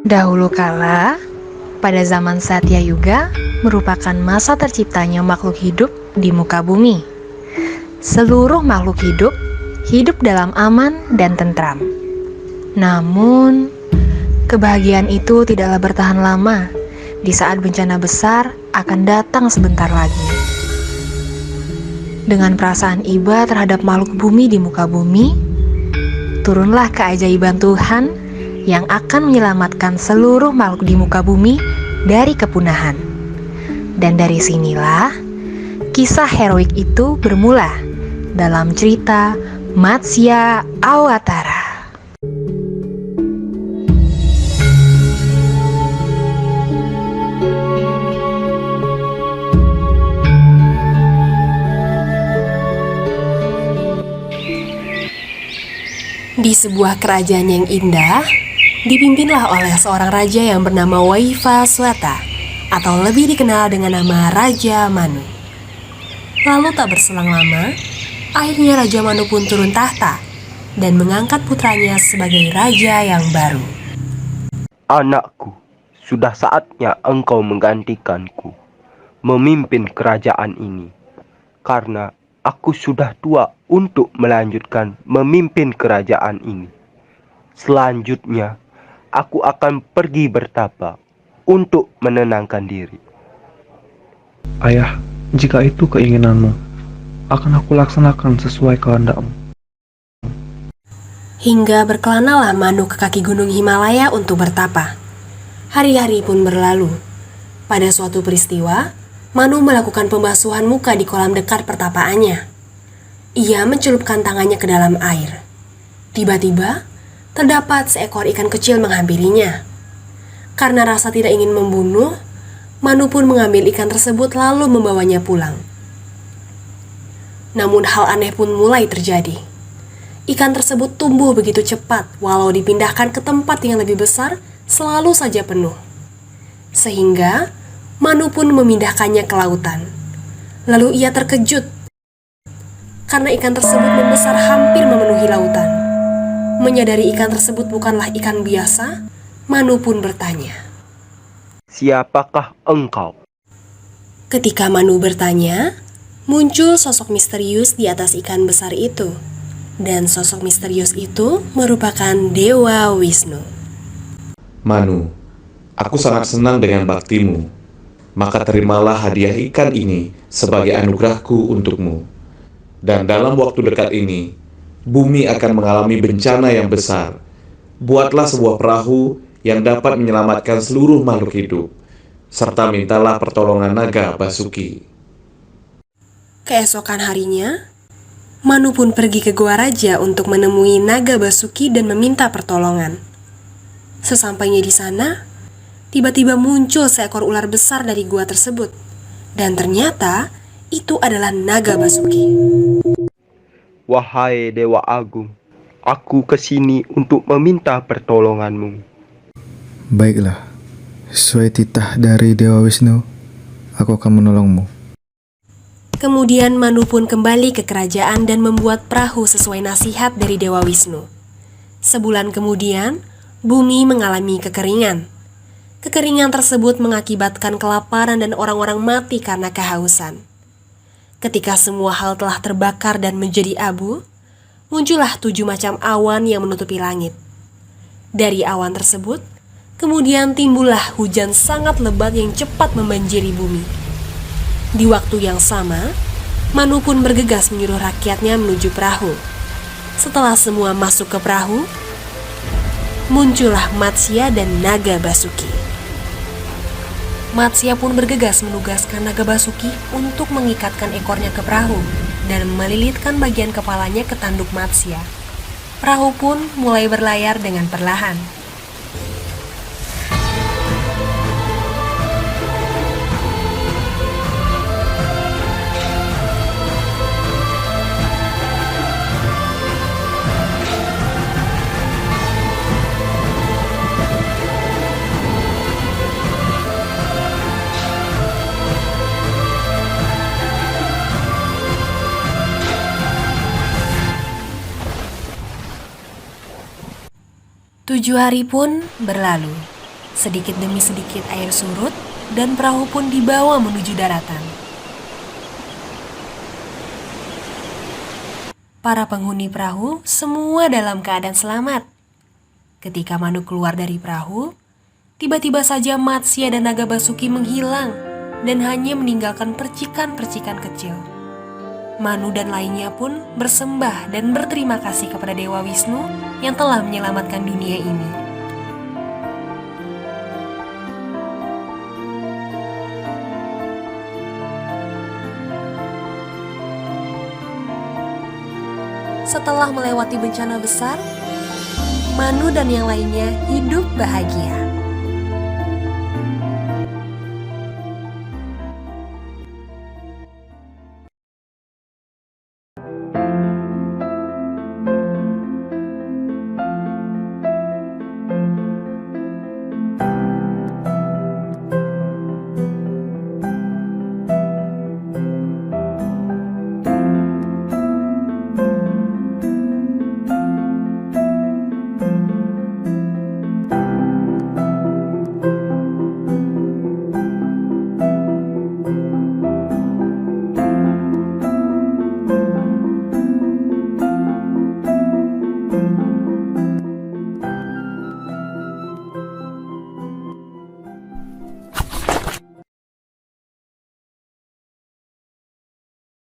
Dahulu kala, pada zaman Satya Yuga, merupakan masa terciptanya makhluk hidup di muka bumi. Seluruh makhluk hidup dalam aman dan tentram. Namun, kebahagiaan itu tidaklah bertahan lama. Di saat bencana besar akan datang sebentar lagi. Dengan perasaan iba terhadap makhluk bumi di muka bumi, turunlah keajaiban Tuhan yang akan menyelamatkan seluruh makhluk di muka bumi dari kepunahan. Dan dari sinilah kisah heroik itu bermula dalam cerita Matsya Awatara. Di sebuah kerajaan yang indah, dipimpinlah oleh seorang raja yang bernama Waivaswata, atau lebih dikenal dengan nama Raja Manu. Lalu tak berselang lama, akhirnya Raja Manu pun turun tahta dan mengangkat putranya sebagai raja yang baru. Anakku, sudah saatnya engkau menggantikanku memimpin kerajaan ini, karena aku sudah tua untuk melanjutkan memimpin kerajaan ini. Selanjutnya, aku akan pergi bertapa untuk menenangkan diri. Ayah, jika itu keinginanmu, akan aku laksanakan sesuai kehendakmu. Hingga berkelanalah Manu ke kaki gunung Himalaya untuk bertapa. Hari-hari pun berlalu. Pada suatu peristiwa, Manu melakukan pembasuhan muka di kolam dekat pertapaannya. Ia mencelupkan tangannya ke dalam air. Tiba-tiba, terdapat seekor ikan kecil menghampirinya. Karena rasa tidak ingin membunuh, Manu pun mengambil ikan tersebut lalu membawanya pulang. Namun hal aneh pun mulai terjadi. Ikan tersebut tumbuh begitu cepat, walau dipindahkan ke tempat yang lebih besar, selalu saja penuh. Sehingga Manu pun memindahkannya ke lautan. Lalu ia terkejut karena ikan tersebut membesar hampir memenuhi lautan. Menyadari ikan tersebut bukanlah ikan biasa, Manu pun bertanya, Siapakah engkau? Ketika Manu bertanya, muncul sosok misterius di atas ikan besar itu. Dan sosok misterius itu merupakan Dewa Wisnu. Manu, aku sangat senang dengan baktimu. Maka terimalah hadiah ikan ini sebagai anugerahku untukmu. Dan dalam waktu dekat ini, bumi akan mengalami bencana yang besar. Buatlah sebuah perahu yang dapat menyelamatkan seluruh makhluk hidup, serta mintalah pertolongan naga Basuki. Keesokan harinya, Manu pun pergi ke Gua Raja untuk menemui naga Basuki dan meminta pertolongan. Sesampainya di sana, tiba-tiba muncul seekor ular besar dari gua tersebut. Dan ternyata itu adalah naga Basuki. Wahai Dewa Agung, aku kesini untuk meminta pertolonganmu. Baiklah, sesuai titah dari Dewa Wisnu, aku akan menolongmu. Kemudian Manu pun kembali ke kerajaan dan membuat perahu sesuai nasihat dari Dewa Wisnu. Sebulan kemudian, bumi mengalami kekeringan. Kekeringan tersebut mengakibatkan kelaparan dan orang-orang mati karena kehausan. Ketika semua hal telah terbakar dan menjadi abu, muncullah 7 macam awan yang menutupi langit. Dari awan tersebut, kemudian timbullah hujan sangat lebat yang cepat membanjiri bumi. Di waktu yang sama, Manu pun bergegas menyuruh rakyatnya menuju perahu. Setelah semua masuk ke perahu, muncullah Matsya dan naga Basuki. Matsya pun bergegas menugaskan naga Basuki untuk mengikatkan ekornya ke perahu dan melilitkan bagian kepalanya ke tanduk Matsya. Perahu pun mulai berlayar dengan perlahan. Tujuh hari pun berlalu. Sedikit demi sedikit air surut dan perahu pun dibawa menuju daratan. Para penghuni perahu semua dalam keadaan selamat. Ketika Manu keluar dari perahu, tiba-tiba saja Matsya dan naga Basuki menghilang dan hanya meninggalkan percikan-percikan kecil. Manu dan lainnya pun bersembah dan berterima kasih kepada Dewa Wisnu yang telah menyelamatkan dunia ini. Setelah melewati bencana besar, Manu dan yang lainnya hidup bahagia.